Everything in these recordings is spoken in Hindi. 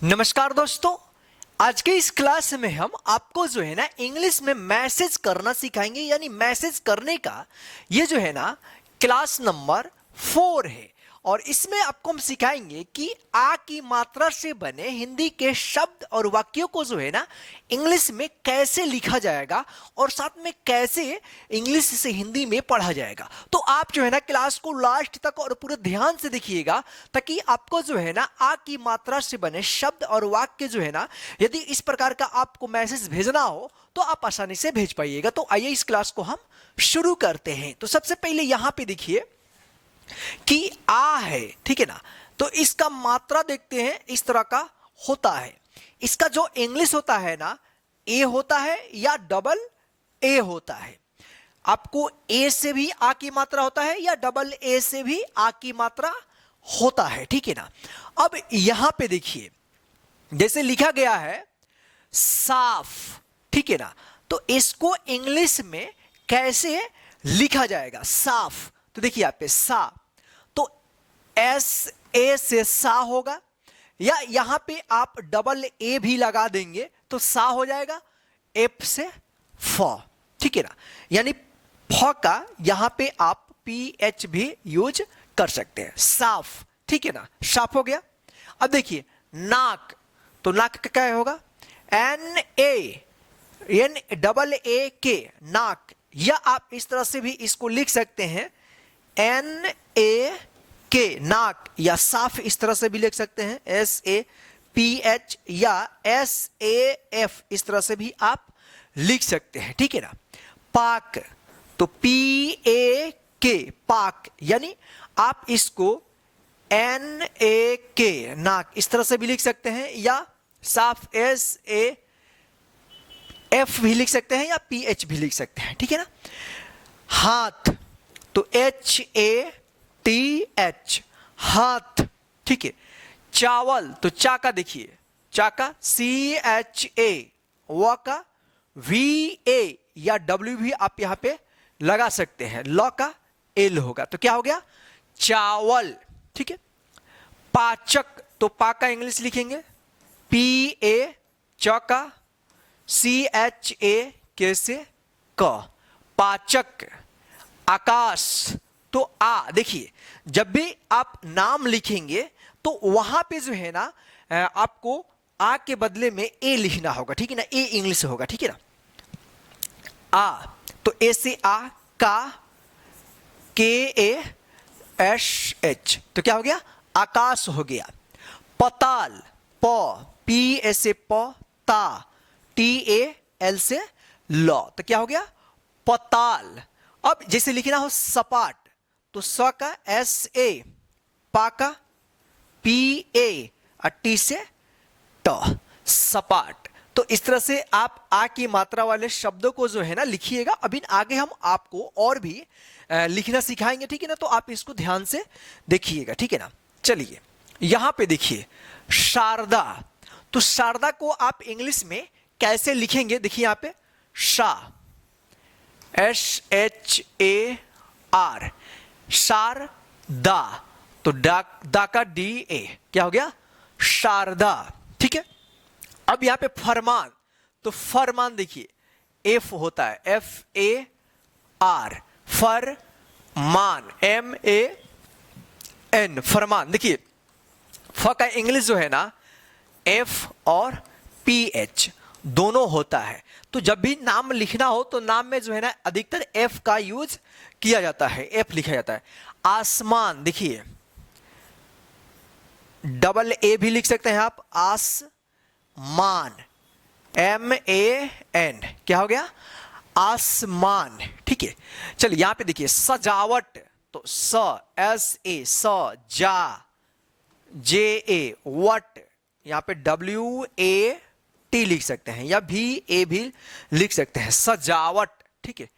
नमस्कार दोस्तों, आज के इस क्लास में हम आपको जो है ना इंग्लिश में मैसेज करना सिखाएंगे। यानी मैसेज करने का ये जो है ना क्लास नंबर 4 है और इसमें आपको हम सिखाएंगे कि आ की मात्रा से बने हिंदी के शब्द और वाक्यों को जो है ना इंग्लिश में कैसे लिखा जाएगा और साथ में कैसे इंग्लिश से हिंदी में पढ़ा जाएगा। तो आप जो है ना क्लास को लास्ट तक और पूरे ध्यान से देखिएगा ताकि आपको जो है ना आ की मात्रा से बने शब्द और वाक्य जो है ना यदि इस प्रकार का आपको मैसेज भेजना हो तो आप आसानी से भेज पाइएगा। तो आइए इस क्लास को हम शुरू करते हैं। तो सबसे पहले यहाँ पे देखिए कि आ है, ठीक है ना। तो इसका मात्रा देखते हैं, इस तरह का होता है। इसका जो इंग्लिश होता है ना, ए होता है या डबल ए होता है। आपको ए से भी आ की मात्रा होता है या डबल ए से भी आ की मात्रा होता है, ठीक है ना। अब यहां पे देखिए जैसे लिखा गया है साफ, ठीक है ना। तो इसको इंग्लिश में कैसे लिखा जाएगा साफ? तो देखिए यहाँ पे सा, तो एस ए से सा होगा या यहां पे आप डबल ए भी लगा देंगे तो सा हो जाएगा, एफ से फ, ठीक है ना। यानी फ का यहां पे आप पी एच भी यूज कर सकते हैं, साफ, ठीक है ना, साफ हो गया। अब देखिए नाक, तो नाक का क्या होगा एन डबल ए के नाक, या आप इस तरह से भी इसको लिख सकते हैं एन ए के नाक, या साफ इस तरह से भी लिख सकते हैं एस ए पी एच या एस ए एफ, इस तरह से भी आप लिख सकते हैं, ठीक है ना। पाक, तो पी ए के पाक, यानी आप इसको एन ए के नाक इस तरह से भी लिख सकते हैं या साफ एस ए एफ भी लिख सकते हैं या पी एच भी लिख सकते हैं, ठीक है ना। हाथ, तो एच ए टी एच हाथ, ठीक है। चावल, तो चा का देखिए चा का सी एच ए, व का वी ए या डब्ल्यू भी आप यहां पे लगा सकते हैं, ल का एल होगा, तो क्या हो गया चावल, ठीक है। पाचक, तो पा का इंग्लिश लिखेंगे पी ए, च का सी एच ए के से क, पाचक। आकाश, तो आ, देखिए जब भी आप नाम लिखेंगे तो वहां पे जो है ना आपको आ के बदले में ए लिखना होगा, ठीक है ना, ए इंग्लिश होगा, ठीक है ना। आ, तो ए से आ का, के ए एस एच, तो क्या हो गया आकाश हो गया। पताल, प पी ए से प, ता टी ए एल से ल, तो क्या हो गया पताल। अब जैसे लिखना हो सपाट, तो स का एस ए, पा का पी ए और टी से ट, सपाट। तो इस तरह से आप आ की मात्रा वाले शब्दों को जो है ना लिखिएगा। अभी आगे हम आपको और भी लिखना सिखाएंगे, ठीक है ना। तो आप इसको ध्यान से देखिएगा, ठीक है ना। चलिए यहां पे देखिए शारदा, तो शारदा को आप इंग्लिश में कैसे लिखेंगे? देखिए यहां पे शा, S H A R, Sharda, तो दा का डी ए, क्या हो गया शारदा, ठीक है। अब यहां पे फरमान, तो फरमान देखिए एफ होता है F A R, Farman M A N, Farman. देखिए फ का इंग्लिश जो है ना एफ और पी एच दोनों होता है। तो जब भी नाम लिखना हो तो नाम में जो है ना अधिकतर एफ का यूज किया जाता है, एफ लिखा जाता है। आसमान, देखिए डबल ए भी लिख सकते हैं आप, आसमान एम ए एन, क्या हो गया आसमान, ठीक है। चलिए यहां पे देखिए सजावट, तो स एस ए स, जा जे ए वट, यहां पे डब्ल्यू ए टी लिख सकते हैं या भी ए भी लिख सकते हैं, सजावट, ठीक है।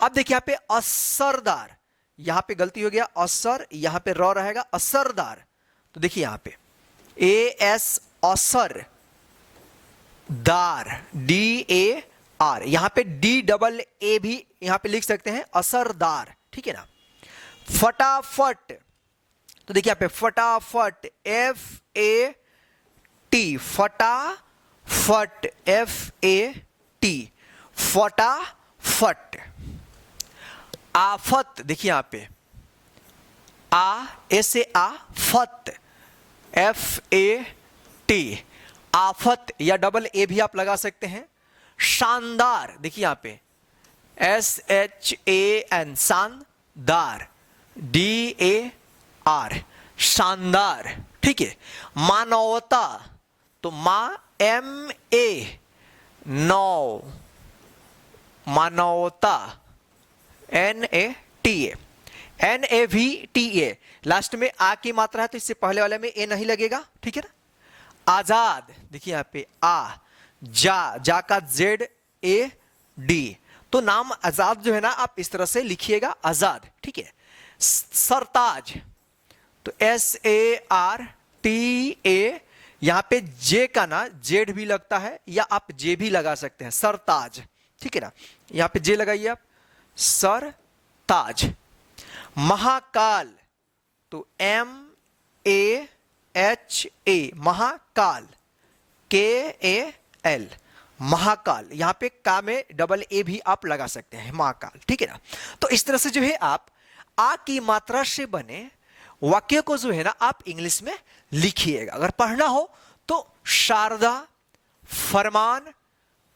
अब देखिए यहां पे असरदार, यहां पे गलती हो गया असर, यहां पे र रहेगा असरदार, तो देखिए यहां पे ए एस असर दार, डी ए आर, यहां पे डी डबल ए भी यहां पे लिख सकते हैं असरदार, ठीक है ना। फटाफट, तो देखिए यहां पे फटाफट एफ ए टी, फटाफट, FAT, फटाफट। आफत, देखिए यहां पे ऐसे फत, FAT, आफत, या डबल ए भी आप लगा सकते हैं। शानदार, देखिए यहां पे SHAN, शानदार, DAR, शानदार, ठीक है। मानवता, तो MA, नौ, मानवता, NATA, NAVTA, लास्ट में आ की मात्रा है तो इससे पहले वाले में ए नहीं लगेगा, ठीक है ना। आजाद, देखिए यहां पे जा का ZAD, तो नाम आजाद जो है ना आप इस तरह से लिखिएगा, आजाद, ठीक है। सरताज, तो SARTA, यहां पे जे का ना जेड भी लगता है या आप जे भी लगा सकते हैं, सरताज, ठीक है ना। यहां पे जे लगाइए आप, सरताज। महाकाल, तो MAHA, महाकाल, KAL, महाकाल, यहां पे का में डबल ए भी आप लगा सकते हैं, महाकाल, ठीक है ना। तो इस तरह से जो है आप आ की मात्रा से बने वाक्य को जो है ना आप इंग्लिश में लिखिएगा। अगर पढ़ना हो तो शारदा, फरमान,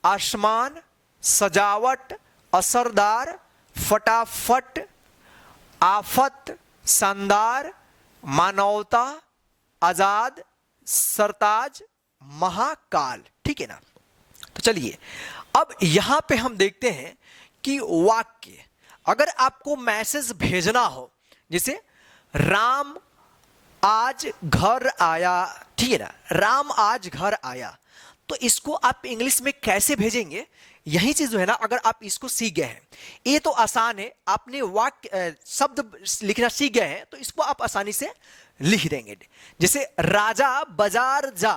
आसमान, सजावट, असरदार, फटाफट, आफत, शानदार, मानवता, आजाद, सरताज, महाकाल, ठीक है ना। तो चलिए अब यहां पे हम देखते हैं कि वाक्य, अगर आपको मैसेज भेजना हो, जैसे राम आज घर आया, ठीक है ना, राम आज घर आया, तो इसको आप इंग्लिश में कैसे भेजेंगे, यही चीज जो है ना अगर आप इसको सीख गए हैं, ये तो आसान है, आपने वाक्य शब्द लिखना सीख गए हैं तो इसको आप आसानी से लिख देंगे। जैसे राजा बाजार जा,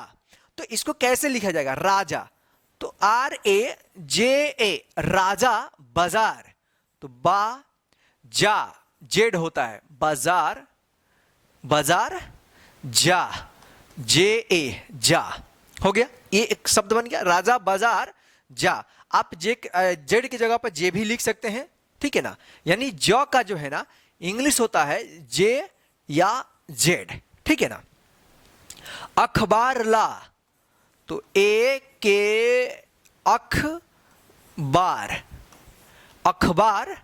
तो इसको कैसे लिखा जाएगा, राजा, तो RAJA, राजा, बाजार, तो जा, जेड होता है, बाजार, बाजार, जा, JA, जा, हो गया, ये एक शब्द बन गया, राजा बाजार जा। आप जेड की जगह पर जे भी लिख सकते हैं, ठीक है ना, यानी ज का जो है ना इंग्लिश होता है जे या जेड, ठीक है ना। अखबार ला, तो AK, अखबार, अखबार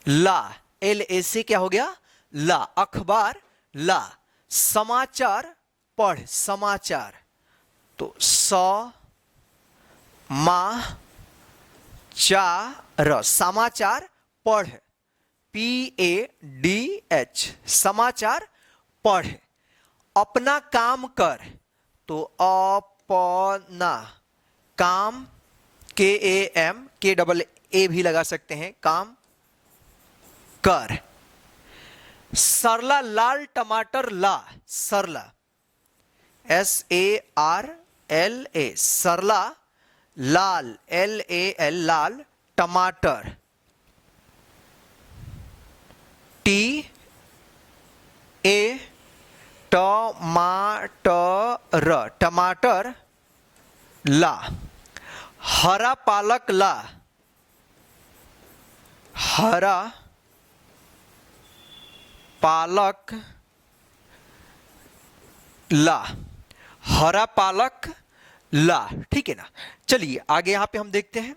ला, LAC क्या हो गया, ला, अखबार ला। समाचार पढ़, समाचार, तो समाचार पढ़, PADH, समाचार पढ़। अपना काम कर, तो अपना काम, KAM, KAA भी लगा सकते हैं, काम कर। सरला लाल टमाटर ला, सरला, SARLA, सरला, लाल, LAL, लाल, टमाटर, TA, टमाटर, टमाटर ला। हरा पालक ला, हरा पालक ला, हरा पालक ला, ठीक है ना। चलिए आगे यहां पे हम देखते हैं,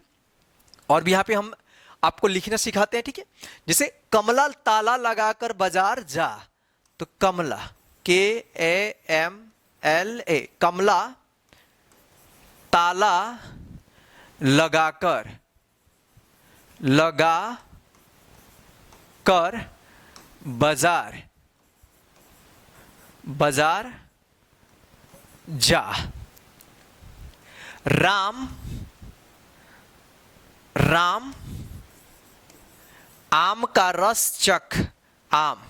और भी यहां पे हम आपको लिखना सिखाते हैं, ठीक है। जैसे कमला ताला लगाकर बाजार जा, तो कमला, KAMLA, कमला ताला लगाकर, बाजार, बाजार जा। राम, राम आम का रस चख, आम,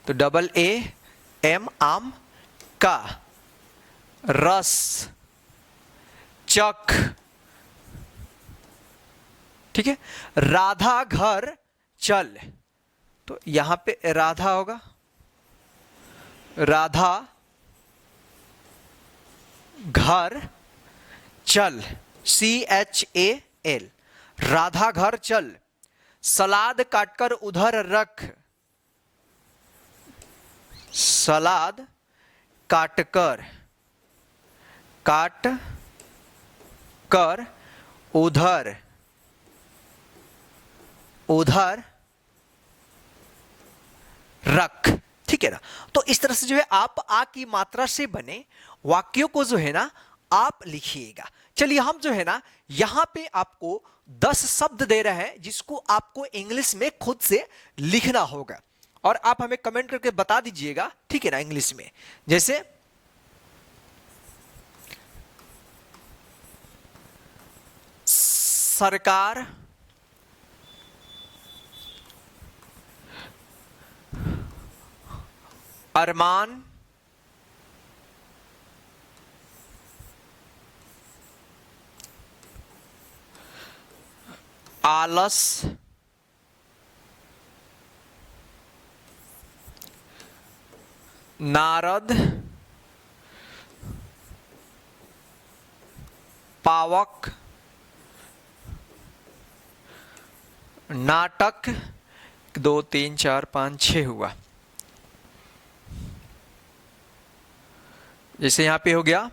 तो AAM, आम का रस चख, ठीक है। राधा घर चल, तो यहां पे राधा होगा, राधा घर चल, CHAL, राधा घर चल, सलाद काटकर उधर रख, सलाद काट कर उधर रख। ठीक है ना। तो इस तरह से जो है आप आ की मात्रा से बने वाक्यों को जो है ना आप लिखिएगा। चलिए हम जो है ना यहां पे आपको 10 शब्द दे रहे हैं जिसको आपको इंग्लिश में खुद से लिखना होगा और आप हमें कमेंट करके बता दीजिएगा, ठीक है ना, इंग्लिश में। जैसे सरकार, अरमान, आलस, नारद, पावक, नाटक, 2 3 4 5 6 हुआ। जैसे यहां पे हो गया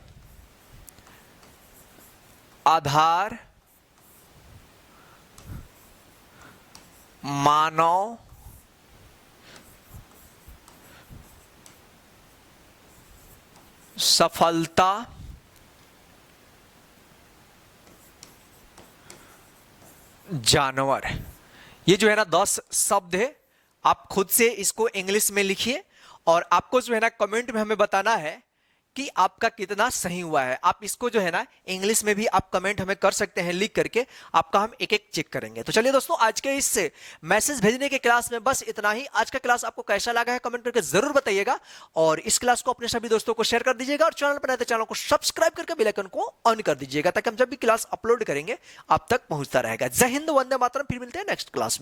आधार, मानव, सफलता, जानवर। ये जो है ना 10 शब्द है, आप खुद से इसको इंग्लिश में लिखिए और आपको जो है ना कमेंट में हमें बताना है कि आपका कितना सही हुआ है। आप इसको जो है ना इंग्लिश में भी आप कमेंट हमें कर सकते हैं लिख करके, आपका हम एक एक चेक करेंगे। तो चलिए दोस्तों, आज के इस मैसेज भेजने के क्लास में बस इतना ही। आज का क्लास आपको कैसा लगा है कमेंट करके जरूर बताइएगा और इस क्लास को अपने सभी दोस्तों को शेयर कर दीजिएगा और चैनल पर नए तो चैनल को सब्सक्राइब करके बेल आइकन को ऑन कर दीजिएगा ताकि हम जब भी क्लास अपलोड करेंगे आप तक पहुंचता रहेगा। जय हिंद, वंदे मातरम। फिर मिलते हैं नेक्स्ट क्लास में।